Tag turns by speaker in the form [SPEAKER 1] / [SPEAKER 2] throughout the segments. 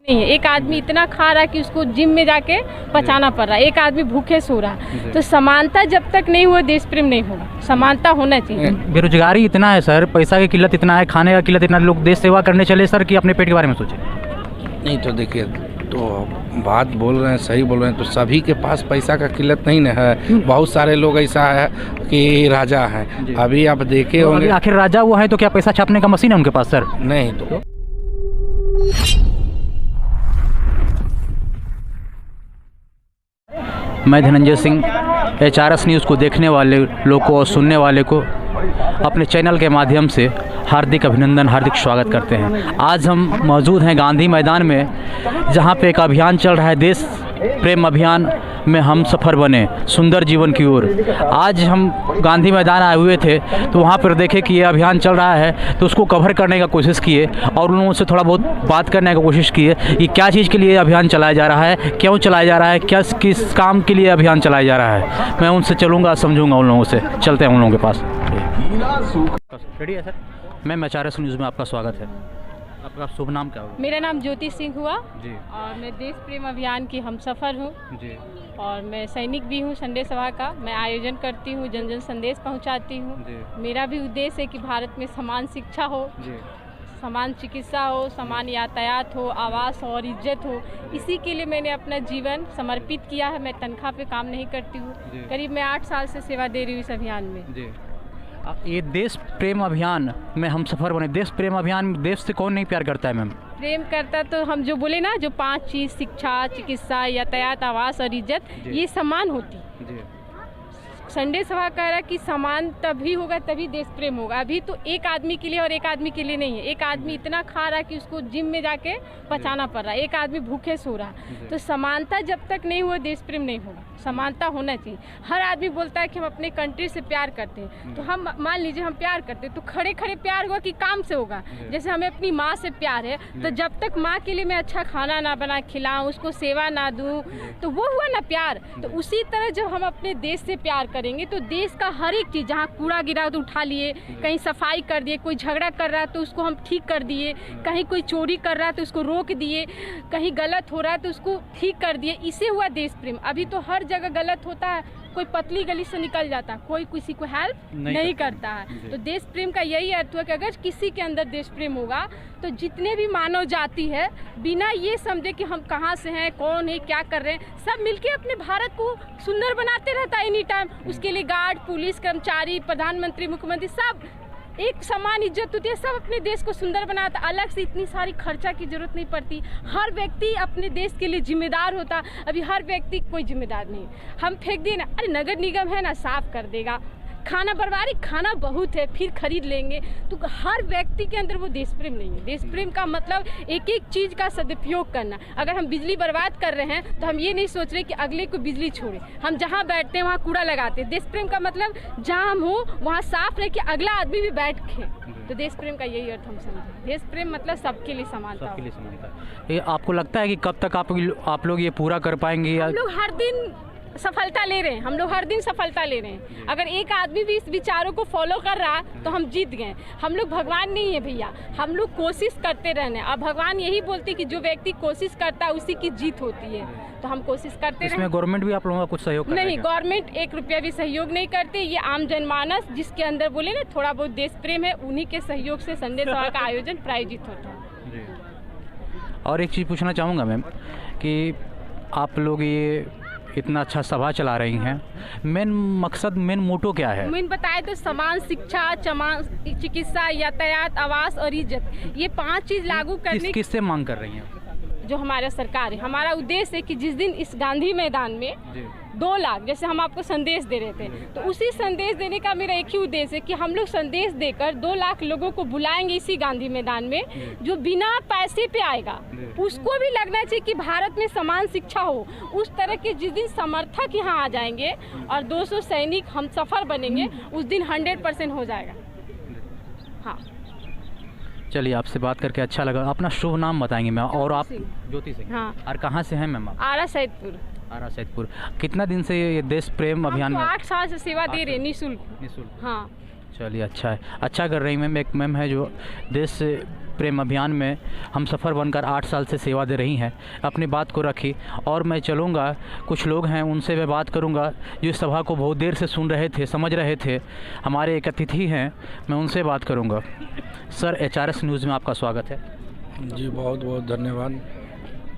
[SPEAKER 1] नहीं है। एक आदमी इतना खा रहा है कि उसको जिम में जाके पचाना पड़ रहा है, एक आदमी भूखे सो रहा है। तो समानता जब तक नहीं हुआ देश प्रेम नहीं होगा, समानता होना चाहिए।
[SPEAKER 2] बेरोजगारी इतना है सर, पैसा की किल्लत इतना है, खाने का किल्लत इतना, लोग देश सेवा करने चले सर कि अपने पेट के बारे में सोचे।
[SPEAKER 3] नहीं तो देखिए, तो बात बोल रहे हैं, सही बोल रहे हैं। तो सभी के पास पैसा का किल्लत नहीं ना है। बहुत सारे लोग ऐसा है कि राजा हैं, अभी आप देखे
[SPEAKER 2] तो
[SPEAKER 3] होंगे।
[SPEAKER 2] आखिर राजा वो है तो क्या पैसा छापने का मशीन है उनके पास सर?
[SPEAKER 3] नहीं तो
[SPEAKER 2] मैं धनंजय सिंह HRS न्यूज़ को देखने वाले लोग को और सुनने वाले को अपने चैनल के माध्यम से हार्दिक अभिनंदन, हार्दिक स्वागत करते हैं। आज हम मौजूद हैं गांधी मैदान में, जहां पे एक अभियान चल रहा है, देश प्रेम अभियान में हम सफ़र बने सुंदर जीवन की ओर। आज हम गांधी मैदान आए हुए थे तो वहाँ पर देखे कि ये अभियान चल रहा है, तो उसको कवर करने का कोशिश किए और उन लोगों से थोड़ा बहुत बात करने का कोशिश किए। ये क्या चीज़ के लिए अभियान चलाया जा रहा है, क्यों चलाया जा रहा है, क्या किस काम के लिए अभियान चलाया जा रहा है, मैं उनसे चलूँगा, समझूँगा उन लोगों से। चलते हैं उन लोगों के पास। रेडी है सर? मैम HRS न्यूज़ में आपका स्वागत है। आपका शुभ नाम क्या होगा?
[SPEAKER 1] मेरा नाम ज्योति सिंह हुआ
[SPEAKER 2] जी।
[SPEAKER 1] और मैं देश प्रेम अभियान की हमसफ़र हूँ
[SPEAKER 2] जी।
[SPEAKER 1] और मैं सैनिक भी हूँ संडे सभा का। मैं आयोजन करती हूँ, जन जन संदेश पहुँचाती हूँ। मेरा भी उद्देश्य है कि भारत में समान शिक्षा हो, समान चिकित्सा हो, समान यातायात हो, आवास हो और इज्जत हो। इसी के लिए मैंने अपना जीवन समर्पित किया है। मैं तनख्वाह पे काम नहीं करती हूँ। करीब मैं 8 साल से सेवा दे रही हूँ इस अभियान में।
[SPEAKER 2] ये देश प्रेम अभियान में हम सफ़र बने, देश प्रेम अभियान, देश से कौन नहीं प्यार करता है मैम?
[SPEAKER 1] प्रेम करता तो हम जो बोले ना, जो 5 चीज़, शिक्षा, चिकित्सा, यातायात, आवास और इज्जत, ये समान होती। संडे सभा कह रहा है कि समान तभी होगा तभी देश प्रेम होगा। अभी तो एक आदमी के लिए और एक आदमी के लिए नहीं है। एक आदमी इतना खा रहा है कि उसको जिम में जाके पचाना पड़ रहा है, एक आदमी भूखे सो रहा है। तो समानता जब तक नहीं हुआ देश प्रेम नहीं होगा, समानता होना चाहिए। हर आदमी बोलता है कि हम अपने कंट्री से प्यार करते हैं, तो हम मान लीजिए हम प्यार करते हैं तो खड़े खड़े प्यार होगा कि काम से होगा। जैसे हमें अपनी माँ से प्यार है, तो जब तक माँ के लिए मैं अच्छा खाना ना बना खिलाऊं, उसको सेवा ना दूं, तो वो हुआ ना प्यार। तो उसी तरह जब हम अपने देश से प्यार करेंगे तो देश का हर एक चीज़, जहाँ कूड़ा गिरा तो उठा लिए, कहीं सफाई कर दिए, कोई झगड़ा कर रहा है तो उसको हम ठीक कर दिए, कहीं कोई चोरी कर रहा है तो उसको रोक दिए, कहीं गलत हो रहा है तो उसको ठीक कर दिए। इसे हुआ देश प्रेम। अभी तो हर जगह गलत होता है, कोई पतली गली से निकल जाता है, कोई किसी को हेल्प नहीं करता है। तो देश प्रेम का यही अर्थ हुआ कि अगर किसी के अंदर देश प्रेम होगा तो जितने भी मानव जाति है, बिना ये समझे कि हम कहाँ से हैं, कौन है, क्या कर रहे हैं, सब मिलके अपने भारत को सुंदर बनाते रहता है एनी टाइम। उसके लिए गार्ड, पुलिस कर्मचारी, प्रधानमंत्री, मुख्यमंत्री, सब एक समान इज्जत होती है, सब अपने देश को सुंदर बनाता। अलग से इतनी सारी खर्चा की जरूरत नहीं पड़ती। हर व्यक्ति अपने देश के लिए जिम्मेदार होता। अभी हर व्यक्ति कोई जिम्मेदार नहीं। हम फेंक दिए ना, अरे नगर निगम है ना, साफ कर देगा। खाना बर्बादी, खाना बहुत है फिर खरीद लेंगे। तो हर व्यक्ति के अंदर वो देश प्रेम नहीं है। देश प्रेम का मतलब एक एक चीज़ का सदुपयोग करना। अगर हम बिजली बर्बाद कर रहे हैं तो हम ये नहीं सोच रहे कि अगले को बिजली छोड़े। हम जहाँ बैठते हैं वहाँ कूड़ा लगाते हैं। देश प्रेम का मतलब जहाँ हम हो वहाँ साफ रहे कि अगला आदमी भी बैठ के। तो देश प्रेम का यही अर्थ हम समझें। देश प्रेम मतलब सबके लिए समानता।
[SPEAKER 2] सबके लिए समानता। ये आपको लगता है कि कब तक आप लोग ये पूरा कर पाएंगे? या
[SPEAKER 1] हम लोग हर दिन सफलता ले रहे हैं, हम लोग हर दिन सफलता ले रहे हैं। अगर एक आदमी भी इस विचारों को फॉलो कर रहा तो हम जीत गए। हम लोग भगवान नहीं है भैया, हम लोग कोशिश करते रहने। अब भगवान यही बोलती कि जो व्यक्ति कोशिश करता है उसी की जीत होती है। तो हम कोशिश करते रहे।
[SPEAKER 2] इसमें गवर्नमेंट भी आप लोगों का कुछ सहयोग
[SPEAKER 1] नहीं, गवर्नमेंट 1 रुपया भी सहयोग नहीं करते। ये आम जनमानस जिसके अंदर बोले ना थोड़ा बहुत देश प्रेम है, उन्हीं के सहयोग से संडे सभा का आयोजन प्रायोजित होता है।
[SPEAKER 2] और एक चीज़ पूछना चाहूँगा मैम कि आप लोग ये इतना अच्छा सभा चला रही हैं, मेन मकसद, मेन मोटो क्या है?
[SPEAKER 1] मेन बताए तो समान शिक्षा, समान चिकित्सा, यातायात, आवास और इज्जत, ये 5 चीज़ लागू करने।
[SPEAKER 2] किससे मांग कर रही हैं?
[SPEAKER 1] जो हमारा सरकार है, हमारा उद्देश्य है कि जिस दिन इस गांधी मैदान में 2 लाख, जैसे हम आपको संदेश दे रहे थे, तो उसी संदेश देने का मेरा एक ही उद्देश्य है कि हम लोग संदेश देकर 2 लाख लोगों को बुलाएंगे इसी गांधी मैदान में, जो बिना पैसे पे आएगा। उसको भी लगना चाहिए कि भारत में समान शिक्षा हो। उस तरह के जिस दिन समर्थक यहाँ आ जाएंगे और 200 सैनिक हम सफर बनेंगे, उस दिन 100% हो जाएगा। हाँ,
[SPEAKER 2] चलिए, आपसे बात करके अच्छा लगा। अपना शुभ नाम बताएंगे मैम? और आप? ज्योति सिंह।
[SPEAKER 1] हाँ।
[SPEAKER 2] और कहाँ से हैं मैम आप?
[SPEAKER 1] आरा सैदपुर।
[SPEAKER 2] आरा सैदपुर। कितना दिन से ये देश प्रेम अभियान में?
[SPEAKER 1] 8 साल से सेवा दे रहे हैं निःशुल्क।
[SPEAKER 2] निःशुल्क।
[SPEAKER 1] हाँ,
[SPEAKER 2] चलिए, अच्छा है, अच्छा कर रही मैम। एक मैम है जो देश से प्रेम अभियान में हम सफ़र बनकर 8 साल से सेवा दे रही हैं, अपनी बात को रखी और मैं चलूँगा। कुछ लोग हैं उनसे मैं बात करूँगा जो इस सभा को बहुत देर से सुन रहे थे, समझ रहे थे। हमारे एक अतिथि हैं, मैं उनसे बात करूँगा। सर, HRS न्यूज़ में आपका स्वागत है।
[SPEAKER 3] जी बहुत बहुत धन्यवाद।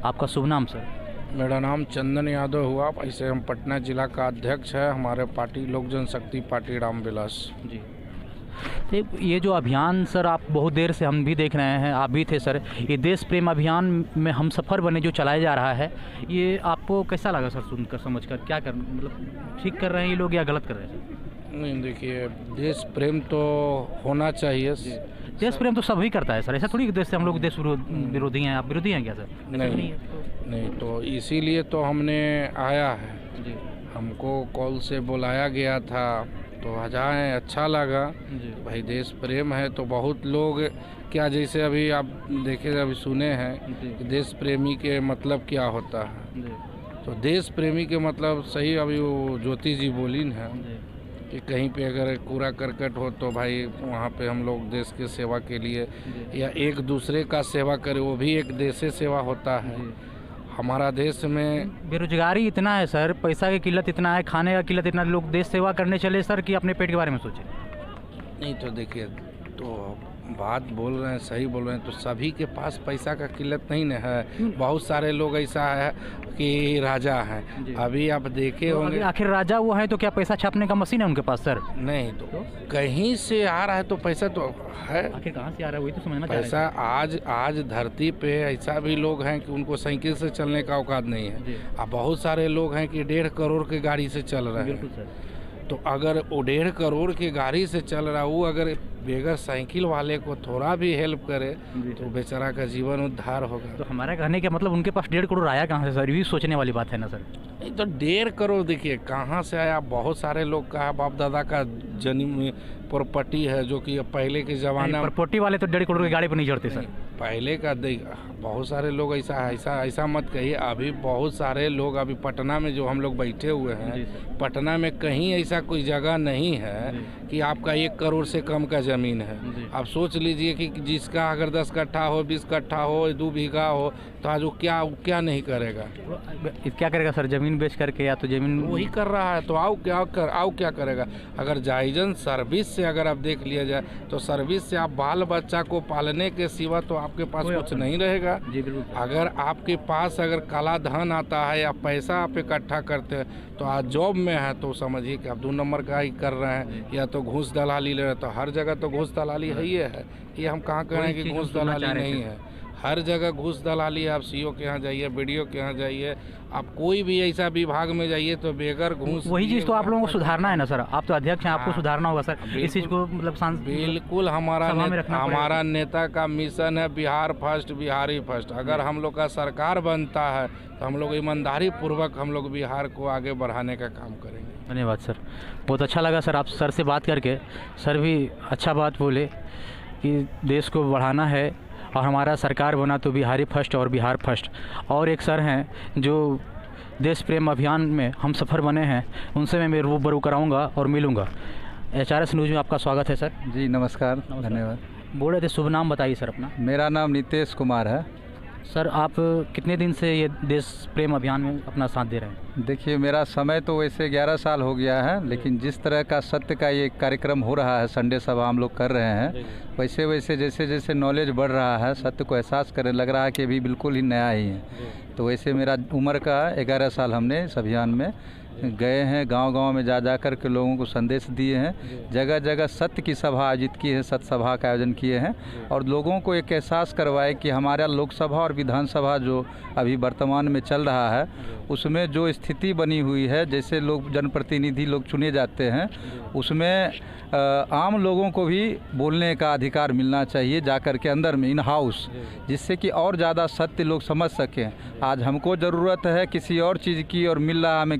[SPEAKER 2] आपका शुभ नाम सर?
[SPEAKER 3] मेरा नाम चंदन यादव हुआ। ऐसे हम पटना जिला का अध्यक्ष है, हमारे पार्टी लोक जनशक्ति पार्टी रामविलास
[SPEAKER 2] जी। तो ये जो अभियान सर आप बहुत देर से हम भी देख रहे हैं, आप भी थे सर, ये देश प्रेम अभियान में हम सफ़र बने जो चलाया जा रहा है, ये आपको कैसा लगा सर सुनकर, समझकर? क्या कर मतलब ठीक कर रहे हैं ये लोग या गलत कर रहे हैं?
[SPEAKER 3] नहीं, देखिए, देश प्रेम तो होना चाहिए।
[SPEAKER 2] देश प्रेम तो सभी करता है सर, ऐसा थोड़ी कि देश से हम लोग देश विरोधी हैं। आप विरोधी हैं क्या सर?
[SPEAKER 3] नहीं, तो इसीलिए तो हमने आया है
[SPEAKER 2] जी।
[SPEAKER 3] हमको कॉल से बुलाया गया था तो जाएँ, अच्छा लगा
[SPEAKER 2] जी।
[SPEAKER 3] भाई देश प्रेम है तो बहुत लोग क्या, जैसे अभी आप देखे अभी सुने हैं कि देश प्रेमी के मतलब क्या होता है। तो देश प्रेमी के मतलब सही अभी वो ज्योति जी बोली है कि कहीं पे अगर कूड़ा करकट हो तो भाई वहाँ पे हम लोग देश के सेवा के लिए या एक दूसरे का सेवा करें, वो भी एक देश से सेवा होता है। हमारा देश में
[SPEAKER 2] बेरोजगारी इतना है सर, पैसा की किल्लत इतना है, खाने का किल्लत इतना, लोग देश सेवा करने चले सर कि अपने पेट के बारे में सोचें?
[SPEAKER 3] नहीं, तो देखिए, तो बात बोल रहे हैं, सही बोल रहे हैं, तो सभी के पास पैसा का किल्लत नहीं न है। बहुत सारे लोग ऐसा है कि राजा हैं, अभी आप देखे होंगे।
[SPEAKER 2] आखिर राजा वो है तो क्या पैसा छापने का मशीन है उनके पास सर?
[SPEAKER 3] नहीं, तो कहीं से आ रहा है तो पैसा तो है।
[SPEAKER 2] आखिर कहाँ से आ रहा है वही तो समझना चाहिए।
[SPEAKER 3] पैसा आज धरती पे ऐसा भी लोग हैं कि उनको साइकिल से चलने का औकात नहीं है। अब बहुत सारे लोग हैं कि 1.5 करोड़ की गाड़ी से चल रहे हैं। तो अगर वो 1.5 करोड़ की गाड़ी से चल रहा, वो अगर बेगर साइकिल वाले को थोड़ा भी हेल्प करे तो बेचारा का जीवन उद्धार होगा।
[SPEAKER 2] तो हमारा कहने का मतलब उनके पास 1.5 करोड़ आया कहाँ से सर? ये भी सोचने वाली बात है ना सर।
[SPEAKER 3] नहीं, तो 1.5 करोड़ देखिए कहाँ से आया। बहुत सारे लोग का बाप दादा का जन्म प्रॉपर्टी है, जो कि पहले के ज़माना में
[SPEAKER 2] प्रॉपर्टी वाले तो 1.5 करोड़ की गाड़ी पर नहीं चढ़ते सर।
[SPEAKER 3] पहले का बहुत सारे लोग ऐसा मत कहिए। अभी बहुत सारे लोग अभी पटना में जो हम लोग बैठे हुए हैं, पटना में कहीं ऐसा कोई जगह नहीं है कि आपका 1 करोड़ से कम का ज़मीन है। आप सोच लीजिए कि जिसका अगर 10 कट्ठा हो, 20 कट्ठा हो, 2 बीघा हो, तो आज वो क्या नहीं करेगा?
[SPEAKER 2] क्या करेगा सर? ज़मीन बेच करके या तो ज़मीन
[SPEAKER 3] वही कर रहा है, तो आओ क्या करेगा? अगर जायज़न सर्विस से अगर आप देख लिया जाए तो सर्विस से आप बाल बच्चा को पालने के सिवा तो आपके पास कुछ नहीं रहेगा।
[SPEAKER 2] जी बिल्कुल।
[SPEAKER 3] अगर आपके पास अगर काला धन आता है या पैसा आप इकट्ठा करते हैं तो आज जॉब में है तो समझिए कि आप 2 नंबर का ही कर रहे हैं, या तो घूस दलाली ले रहे हैं। तो हर जगह तो घूस दलाली है ही है, ये हम कहाँ कह रहे हैं कि घूस दलाली नहीं है। हर जगह घूस दलाली है। आप सीओ के यहाँ जाइए, बीडीओ के यहाँ जाइए, आप कोई भी ऐसा विभाग में जाइए तो बेगर घूस।
[SPEAKER 2] वही चीज़ तो आप लोगों को सुधारना है ना सर। आप तो अध्यक्ष हैं, आपको सुधारना होगा सर इस चीज़ को। मतलब
[SPEAKER 3] बिल्कुल हमारा नेता का मिशन है बिहार फर्स्ट, बिहारी फर्स्ट। अगर हम लोग का सरकार बनता है तो हम लोग ईमानदारी पूर्वक हम लोग बिहार को आगे बढ़ाने का काम करेंगे।
[SPEAKER 2] धन्यवाद सर, बहुत अच्छा लगा सर आप सर से बात करके। सर भी अच्छा बात बोले कि देश को बढ़ाना है और हमारा सरकार बना तो बिहारी फर्स्ट और बिहार फर्स्ट। और एक सर हैं जो देश प्रेम अभियान में हम सफ़र बने हैं, उनसे मैं रूबरू कराऊंगा और मिलूंगा। HRS न्यूज़ में आपका स्वागत है सर।
[SPEAKER 4] जी नमस्कार। धन्यवाद।
[SPEAKER 2] बोल रहे थे शुभ नाम बताइए सर अपना।
[SPEAKER 4] मेरा नाम नितेश कुमार है।
[SPEAKER 2] सर आप कितने दिन से ये देश प्रेम अभियान में अपना साथ दे रहे हैं?
[SPEAKER 4] देखिए, मेरा समय तो वैसे 11 साल हो गया है, लेकिन जिस तरह का सत्य का ये कार्यक्रम हो रहा है, संडे सभा हम लोग कर रहे हैं, वैसे जैसे जैसे नॉलेज बढ़ रहा है, सत्य को एहसास करने लग रहा है कि अभी बिल्कुल ही नया ही है। तो वैसे मेरा उम्र का 11 साल हमने इस अभियान में गए हैं, गांव-गांव में जा कर के लोगों को संदेश दिए हैं। जगह जगह सत्य की सभा आयोजित की है, सत्य सभा का आयोजन किए हैं और लोगों को एक एहसास करवाए कि हमारा लोकसभा और विधानसभा जो अभी वर्तमान में चल रहा है, उसमें जो स्थिति बनी हुई है, जैसे लोग जनप्रतिनिधि लोग चुने जाते हैं, उसमें आम लोगों को भी बोलने का अधिकार मिलना चाहिए जाकर के अंदर में, इन हाउस, जिससे कि और ज़्यादा सत्य लोग समझ सकें। आज हमको ज़रूरत है किसी और चीज़ की और मिल रहा हमें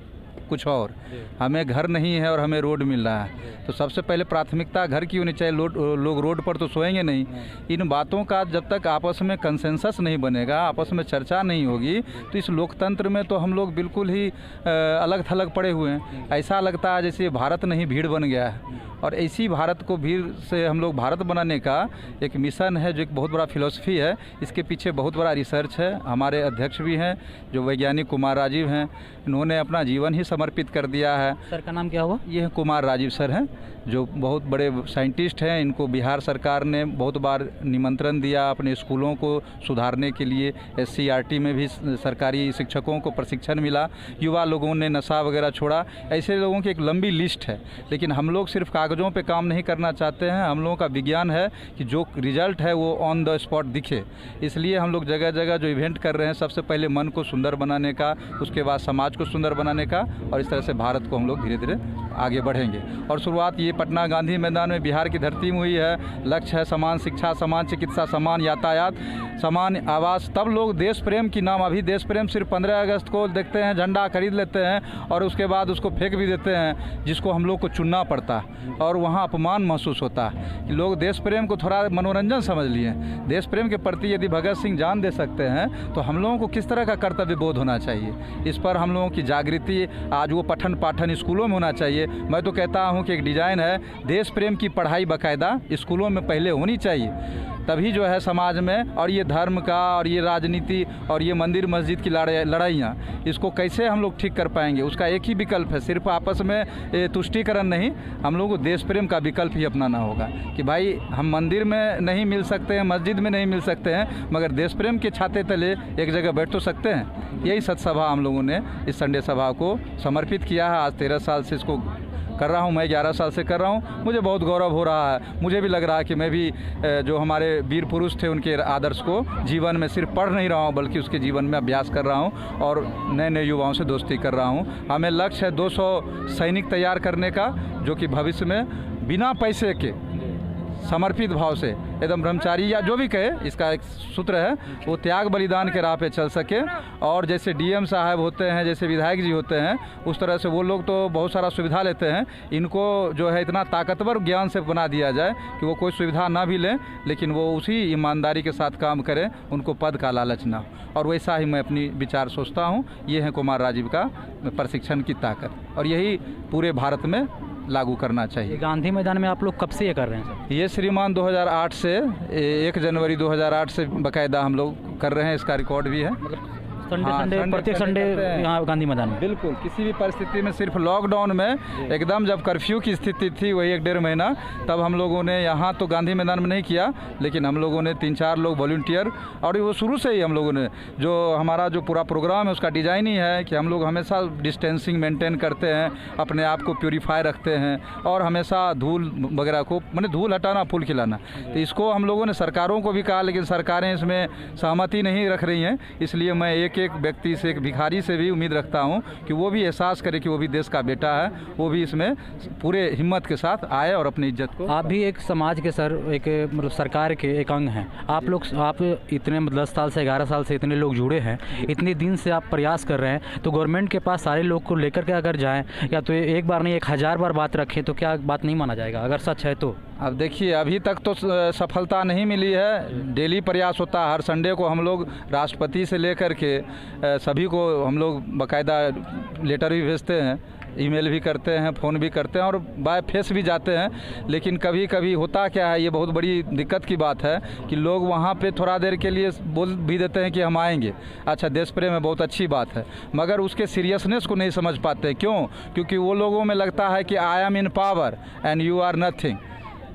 [SPEAKER 4] कुछ और। हमें घर नहीं है और हमें रोड मिल रहा है, तो सबसे पहले प्राथमिकता घर की होनी चाहिए। लोग रोड पर तो सोएंगे नहीं। इन बातों का जब तक आपस में कंसेंसस नहीं बनेगा, आपस में चर्चा नहीं होगी, तो इस लोकतंत्र में तो हम लोग बिल्कुल ही अलग थलग पड़े हुए हैं। ऐसा लगता है जैसे भारत नहीं भीड़ बन गया है, और इसी भारत को भीड़ से हम लोग भारत बनाने का एक मिशन है, जो एक बहुत बड़ा फिलॉसफी है। इसके पीछे बहुत बड़ा रिसर्च है। हमारे अध्यक्ष भी हैं जो वैज्ञानिक कुमार राजीव हैं, इन्होंने अपना जीवन ही समर्पित कर दिया है।
[SPEAKER 2] सर का नाम क्या हुआ?
[SPEAKER 4] ये कुमार राजीव सर हैं, जो बहुत बड़े साइंटिस्ट हैं। इनको बिहार सरकार ने बहुत बार निमंत्रण दिया अपने स्कूलों को सुधारने के लिए। SCRT में भी सरकारी शिक्षकों को प्रशिक्षण मिला, युवा लोगों ने नशा वगैरह छोड़ा। ऐसे लोगों की एक लंबी लिस्ट है, लेकिन हम लोग सिर्फ कागज़ों पे काम नहीं करना चाहते हैं। हम लोगों का विज्ञान है कि जो रिजल्ट है वो ऑन द स्पॉट दिखे। इसलिए हम लोग जगह जगह जो इवेंट कर रहे हैं, सबसे पहले मन को सुंदर बनाने का, उसके बाद समाज को सुंदर बनाने का, और इस तरह से भारत को हम लोग धीरे धीरे आगे बढ़ेंगे। और शुरुआत ये पटना गांधी मैदान में बिहार की धरती में हुई है। लक्ष्य है समान शिक्षा, समान चिकित्सा, समान यातायात, समान आवास। तब लोग देश प्रेम की नाम, अभी देश प्रेम सिर्फ 15 अगस्त को देखते हैं, झंडा खरीद लेते हैं और उसके बाद उसको फेंक भी देते हैं, जिसको हम लोग को चुनना पड़ता है और वहाँ अपमान महसूस होता है कि लोग देश प्रेम को थोड़ा मनोरंजन समझ लिए। देश प्रेम के प्रति यदि भगत सिंह जान दे सकते हैं, तो हम लोगों को किस तरह का कर्तव्य बोध होना चाहिए, इस पर हम लोगों की जागृति आज वो पठन पाठन स्कूलों में होना चाहिए। मैं तो कहता हूँ कि एक डिज़ाइन है, देश प्रेम की पढ़ाई बाकायदा स्कूलों में पहले होनी चाहिए, तभी जो है समाज में, और ये धर्म का और ये राजनीति और ये मंदिर मस्जिद की लड़ाइयाँ, इसको कैसे हम लोग ठीक कर पाएंगे। उसका एक ही विकल्प है, सिर्फ आपस में तुष्टीकरण नहीं, हम लोगों को देश प्रेम का विकल्प ही अपनाना होगा कि भाई हम मंदिर में नहीं मिल सकते हैं, मस्जिद में नहीं मिल सकते हैं, मगर देश प्रेम के छाते तले एक जगह बैठ तो सकते हैं। यही सत्सभा हम लोगों ने इस संडे सभा को समर्पित किया है। आज 13 साल से इसको कर रहा हूँ, मैं 11 साल से कर रहा हूँ। मुझे बहुत गौरव हो रहा है। मुझे भी लग रहा है कि मैं भी जो हमारे वीर पुरुष थे उनके आदर्श को जीवन में सिर्फ पढ़ नहीं रहा हूँ, बल्कि उसके जीवन में अभ्यास कर रहा हूँ और नए नए युवाओं से दोस्ती कर रहा हूँ। हमें लक्ष्य है 200 सैनिक तैयार करने का, जो कि भविष्य में बिना पैसे के समर्पित भाव से एकदम ब्रह्मचारी या जो भी कहे, इसका एक सूत्र है, वो त्याग बलिदान के राह पे चल सके। और जैसे DM साहब होते हैं, जैसे विधायक जी होते हैं, उस तरह से वो लोग तो बहुत सारा सुविधा लेते हैं। इनको जो है इतना ताकतवर ज्ञान से बना दिया जाए कि वो कोई सुविधा ना भी लें, लेकिन वो उसी ईमानदारी के साथ काम करें, उनको पद का लालच ना हो। और वैसा ही मैं अपनी विचार सोचता हूँ। ये है कुमार राजीव का प्रशिक्षण की ताकत, और यही पूरे भारत में लागू करना चाहिए।
[SPEAKER 2] गांधी मैदान में आप लोग कब से ये कर रहे हैं सर?
[SPEAKER 4] ये श्रीमान 2008 से 1 जनवरी 2008 से बाकायदा हम लोग कर रहे हैं। इसका रिकॉर्ड भी है।
[SPEAKER 2] संडे प्रत्येक संडे यहाँ गांधी मैदान में।
[SPEAKER 4] बिल्कुल, किसी भी परिस्थिति में, सिर्फ लॉकडाउन में एकदम जब कर्फ्यू की स्थिति थी, वही 1-1.5 महीना, तब हम लोगों ने यहाँ तो गांधी मैदान में नहीं किया, लेकिन हम लोगों ने 3-4 लोग वॉलंटियर, और वो शुरू से ही हम लोगों ने जो हमारा जो पूरा प्रोग्राम है उसका डिज़ाइन ही है कि हम लोग हमेशा डिस्टेंसिंग मेंटेन करते हैं, अपने आप को प्योरीफाई रखते हैं, और हमेशा धूल वगैरह को, मैंने धूल हटाना, फूल खिलाना। तो इसको हम लोगों ने सरकारों को भी कहा, लेकिन सरकारें इसमें सहमति नहीं रख रही हैं। इसलिए मैं एक व्यक्ति से, एक भिखारी से भी उम्मीद रखता हूं कि वो भी एहसास करे कि वो भी देश का बेटा है, वो भी इसमें पूरे हिम्मत के साथ आए और अपनी इज्जत को।
[SPEAKER 2] आप भी एक समाज के सर, एक मतलब सरकार के एक अंग हैं। आप इतने 10 साल से 11 साल से इतने लोग जुड़े हैं, इतने दिन से आप प्रयास कर रहे हैं, तो गवर्नमेंट के पास सारे लोग को लेकर के अगर जाएँ, या तो एक बार नहीं 1000 बार बात रखें, तो क्या बात नहीं माना जाएगा अगर सच है तो?
[SPEAKER 4] अब देखिए, अभी तक तो सफलता नहीं मिली है। डेली प्रयास होता है। हर संडे को हम लोग राष्ट्रपति से लेकर के सभी को हम लोग बाकायदा लेटर भी भेजते हैं, ईमेल भी करते हैं, फ़ोन भी करते हैं, और बाय फेस भी जाते हैं। लेकिन कभी कभी होता क्या है, ये बहुत बड़ी दिक्कत की बात है कि लोग वहाँ पे थोड़ा देर के लिए बोल भी देते हैं कि हम आएंगे। अच्छा, देश प्रेम है, बहुत अच्छी बात है, मगर उसके सीरियसनेस को नहीं समझ पाते। क्यों? क्योंकि वो लोगों में लगता है कि I am in power and you are nothing.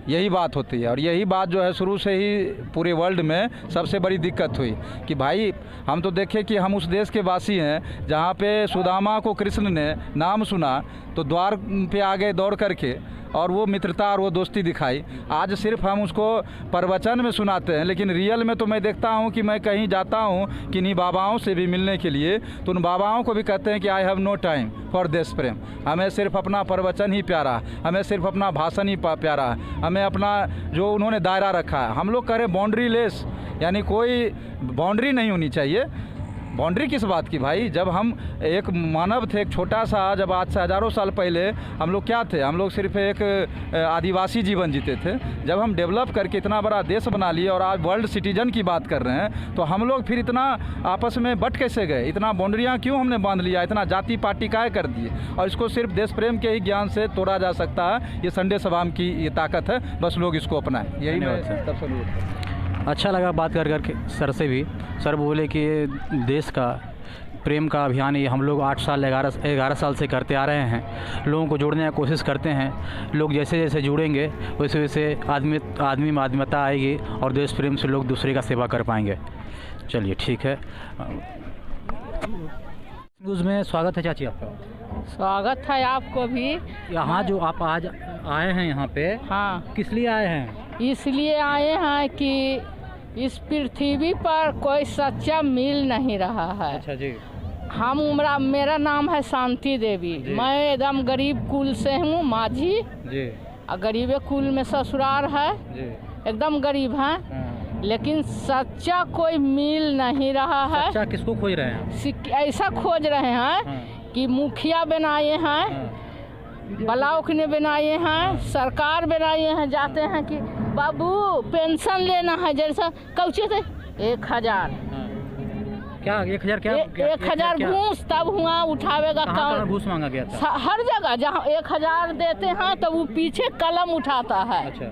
[SPEAKER 4] यही बात होती है, और यही बात जो है शुरू से ही पूरे वर्ल्ड में सबसे बड़ी दिक्कत हुई कि भाई हम तो देखें कि हम उस देश के वासी हैं जहाँ पे सुदामा को कृष्ण ने नाम सुना तो द्वार पे आ गए दौड़ करके, और वो मित्रता और वो दोस्ती दिखाई। आज सिर्फ हम उसको प्रवचन में सुनाते हैं, लेकिन रियल में तो मैं देखता हूँ कि मैं कहीं जाता हूँ किन्हीं बाबाओं से भी मिलने के लिए, तो उन बाबाओं को भी कहते हैं कि I have no time for देश प्रेम। हमें सिर्फ अपना प्रवचन ही प्यारा, हमें सिर्फ अपना भाषण ही प्यारा, हमें अपना जो उन्होंने दायरा रखा है। हम लोग कह रहे बाउंड्री लेस, यानी कोई बाउंड्री नहीं होनी चाहिए। बाउंड्री किस बात की भाई? जब हम एक मानव थे, एक छोटा सा, जब आज से हज़ारों साल पहले हम लोग क्या थे? हम लोग सिर्फ एक आदिवासी जीवन जीते थे। जब हम डेवलप करके इतना बड़ा देश बना लिए और आज वर्ल्ड सिटीजन की बात कर रहे हैं, तो हम लोग फिर इतना आपस में बट कैसे गए? इतना बाउंड्रियाँ क्यों हमने बांध लिया? इतना जाति पार्टी काय कर दिए? और इसको सिर्फ देश प्रेम के ही ज्ञान से तोड़ा जा सकता है। ये संडे सभाम की ये ताकत है, बस लोग इसको अपनाएं। यही मैं
[SPEAKER 2] अच्छा लगा बात कर करके सर से भी। सर बोले कि ये देश का प्रेम का अभियान ये हम लोग 8 साल 11 साल से करते आ रहे हैं। लोगों को जोड़ने की कोशिश करते हैं। लोग जैसे जैसे जुड़ेंगे वैसे वैसे आदमी में आत्मीयता आएगी और देश प्रेम से लोग दूसरे का सेवा कर पाएंगे। चलिए ठीक है। न्यूज़ में स्वागत है चाची आपका।
[SPEAKER 5] स्वागत है आपको भी।
[SPEAKER 2] यहाँ जो आप आज आए हैं यहाँ पे,
[SPEAKER 5] हाँ,
[SPEAKER 2] किस लिए आए हैं?
[SPEAKER 5] इसलिए आए हैं कि इस पृथ्वी पर कोई सच्चा मिल नहीं रहा है।
[SPEAKER 2] अच्छा जी।
[SPEAKER 5] मेरा नाम है शांति देवी। मैं एकदम गरीब कुल से हूँ, माझी
[SPEAKER 2] जी।
[SPEAKER 5] और गरीबे कुल में ससुराल है
[SPEAKER 2] जी।
[SPEAKER 5] एकदम गरीब हैं। लेकिन सच्चा कोई मिल नहीं रहा है।
[SPEAKER 2] सच्चा किसको खोज रहे हैं?
[SPEAKER 5] ऐसा खोज रहे हैं कि मुखिया बनाए हैं, ब्लॉक ने बनाए हैं, सरकार बनाए हैं। जाते हैं कि बाबू पेंशन लेना है, जैसा कौचे थे 1000
[SPEAKER 2] क्या 1000 क्या
[SPEAKER 5] 1000 घूस तब हुआ उठावेगा।
[SPEAKER 2] कहाँ घूस मांगा गया था?
[SPEAKER 5] हर जगह जहाँ 1000 देते हैं तो वो पीछे कलम उठाता है।
[SPEAKER 2] अच्छा,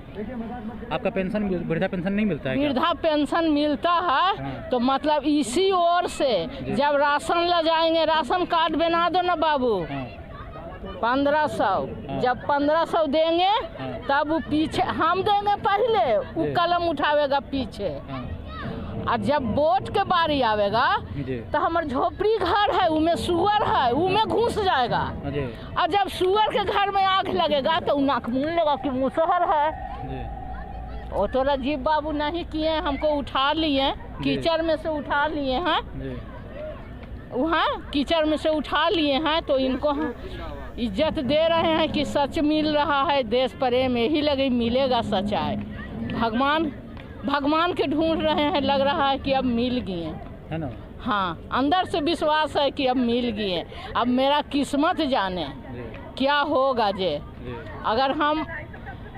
[SPEAKER 2] आपका पेंशन वृद्धा पेंशन नहीं मिलता है?
[SPEAKER 5] वृद्धा पेंशन मिलता है तो मतलब इसी ओर से जब राशन ले जाएंगे, राशन कार्ड बना दो ना बाबू, 1500। जब 1500 देंगे तब वो पीछे हम देंगे, पहले वो कलम उठावेगा पीछे। और जब वोट के बारी आवेगा तो हमारे झोपड़ी घर है, उनमें सुअर है, उनमें घुस जाएगा। और जब सुअर के घर में आग लगेगा तो नाक मून लेगा कि मुसहर है। वो तो राजीव बाबू नहीं किए, हमको उठा लिए, कीचड़ में से उठा लिए हैं, वहाँ कीचड़ में से उठा लिए हैं। तो इनको हम इज्जत दे रहे हैं कि सच मिल रहा है, देश प्रेम यही लगे मिलेगा सच्चाई। भगवान के ढूंढ रहे हैं, लग रहा है कि अब मिल गए है ना। हाँ, अंदर से विश्वास है कि अब मिल गए। अब मेरा किस्मत जाने क्या होगा जे। अगर हम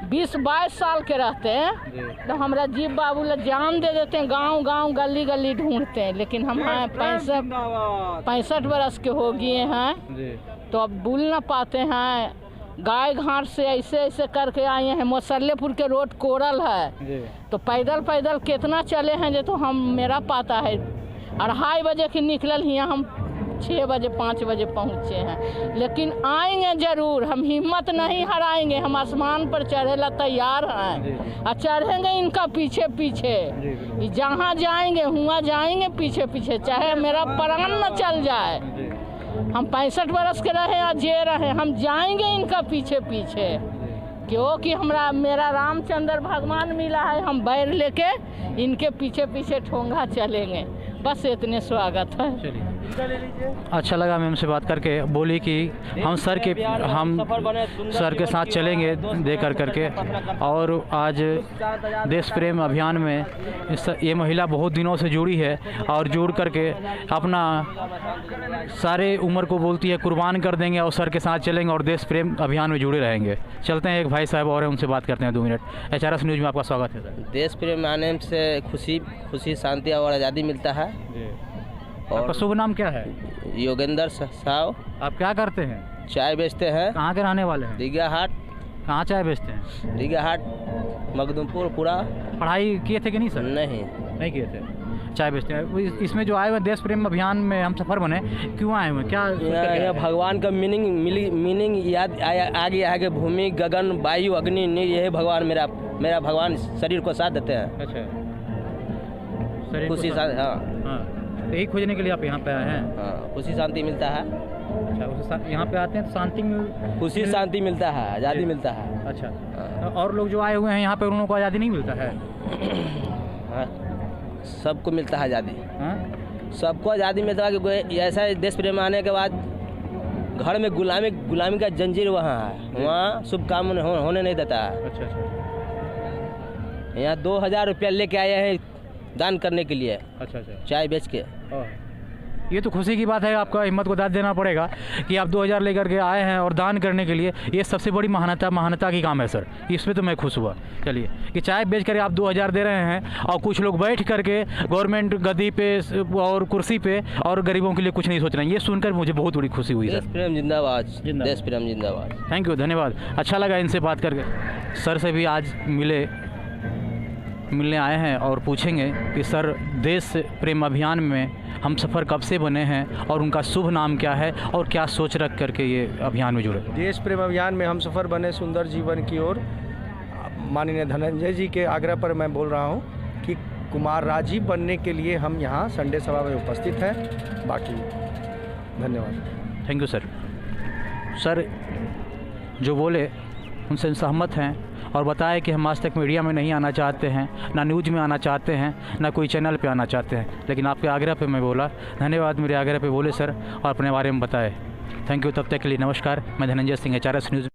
[SPEAKER 5] 20-22 साल के रहते हैं तो हमारा जीव बाबू ला जान दे देते हैं, गांव गांव गली गली ढूंढते हैं। लेकिन हम हैं 65 बरस के हो गए हैं तो अब भूल ना पाते हैं। गाय घाट से ऐसे ऐसे करके आए हैं। मोसल्लेपुर के रोड कोरल है तो पैदल पैदल कितना चले हैं जो तो हम मेरा पता है। 2:30 बजे की निकलल हियाँ, हम 6 बजे 5 बजे पहुँचे हैं। लेकिन आएंगे ज़रूर, हम हिम्मत नहीं हराएंगे। हम आसमान पर चढ़ेला तैयार हैं और चढ़ेंगे इनका पीछे पीछे। जहाँ जाएंगे हुआ जाएंगे पीछे पीछे, चाहे मेरा प्राण न चल जाए। हम 65 बरस के रहे या जे रहे, हम जाएंगे इनका पीछे पीछे। क्योंकि मेरा रामचंद्र भगवान मिला है, हम बैर लेके इनके पीछे पीछे ठोंगा चलेंगे। बस इतने स्वागत है।
[SPEAKER 2] अच्छा लगा मैम से बात करके। बोली कि हम सर के साथ चलेंगे दे करके। और आज देश प्रेम अभियान में ये महिला बहुत दिनों से जुड़ी है और जुड़ करके अपना सारे उम्र को बोलती है कुर्बान कर देंगे और सर के साथ चलेंगे और देश प्रेम अभियान में जुड़े रहेंगे। चलते हैं, एक भाई साहब और हैं, उनसे बात करते हैं 2 मिनट। HRS न्यूज़ में आपका स्वागत है सर।
[SPEAKER 6] देश प्रेम आने से खुशी शांति और आज़ादी मिलता है।
[SPEAKER 2] और आपका शुभ नाम क्या है?
[SPEAKER 6] योगेंद्र साव।
[SPEAKER 2] आप क्या करते हैं?
[SPEAKER 6] चाय बेचते हैं।
[SPEAKER 2] कहाँ के रहने वाले हैं?
[SPEAKER 6] दीघा हाट।
[SPEAKER 2] कहाँ चाय बेचते हैं?
[SPEAKER 6] दीघा हाट, मखदूमपुर। पूरा
[SPEAKER 2] पढ़ाई किए थे कि नहीं सर?
[SPEAKER 6] नहीं
[SPEAKER 2] किए थे, चाय बेचते हैं। इसमें जो आए हुए देश प्रेम अभियान में हम सफ़र बने, क्यों आए हुए, क्या
[SPEAKER 6] भगवान का मीनिंग याद आगे भूमि गगन वायु अग्नि नीर, यही भगवान मेरा भगवान शरीर को साथ देते हैं।
[SPEAKER 2] अच्छा,
[SPEAKER 6] खुशी शांति। हाँ,
[SPEAKER 2] यही खोजने के लिए आप यहाँ पे आए हैं?
[SPEAKER 6] हाँ, खुशी शांति मिलता है।
[SPEAKER 2] अच्छा, यहाँ पे आते हैं तो शांति
[SPEAKER 6] खुशी शांति मिलता है, आज़ादी मिलता है।
[SPEAKER 2] अच्छा, और लोग जो आए हुए हैं यहाँ पे, उन लोगों को आज़ादी नहीं मिलता है?
[SPEAKER 6] हाँ, सबको मिलता है आज़ादी। सबको आज़ादी मिलता है कि ऐसा देश प्रेम आने के बाद घर में गुलामी का जंजीर वहाँ है, वहाँ शुभ काम होने नहीं देता है।
[SPEAKER 2] अच्छा।
[SPEAKER 6] यहाँ 2000 रुपया लेके आए हैं दान करने के लिए।
[SPEAKER 2] अच्छा।
[SPEAKER 6] चाय बेच के।
[SPEAKER 2] ये तो खुशी की बात है, आपका हिम्मत को दाद देना पड़ेगा कि आप 2000 लेकर के आए हैं और दान करने के लिए। ये सबसे बड़ी महानता की काम है सर, इसमें तो मैं खुश हुआ। चलिए कि चाय बेच कर आप 2000 दे रहे हैं और कुछ लोग बैठ करके गवर्नमेंट गद्दी पे और कुर्सी पे और गरीबों के लिए कुछ नहीं सोच रहे हैं, ये सुनकर मुझे बहुत बड़ी खुशी हुई सर।
[SPEAKER 6] देश प्रेम जिंदाबाद, देश प्रेम जिंदाबाद।
[SPEAKER 2] थैंक यू, धन्यवाद। अच्छा लगा इनसे बात करके। सर से भी आज मिलने आए हैं और पूछेंगे कि सर देश प्रेम अभियान में हम सफ़र कब से बने हैं और उनका शुभ नाम क्या है और क्या सोच रख करके ये अभियान में जुड़े।
[SPEAKER 7] देश प्रेम अभियान में हम सफ़र बने सुंदर जीवन की ओर, माननीय धनंजय जी के आग्रह पर मैं बोल रहा हूँ कि कुमार राजीव बनने के लिए हम यहाँ संडे सभा में उपस्थित हैं। बाकी धन्यवाद।
[SPEAKER 2] Thank you sir. सर जो बोले उनसे सहमत हैं और बताया कि हम आज तक मीडिया में नहीं आना चाहते हैं, ना न्यूज़ में आना चाहते हैं, ना कोई चैनल पे आना चाहते हैं, लेकिन आपके आग्रह पे मैं बोला। धन्यवाद मेरे आग्रह पे बोले सर और अपने बारे में बताए। Thank you. तब तक के लिए नमस्कार। मैं धनंजय सिंह, HRS न्यूज़।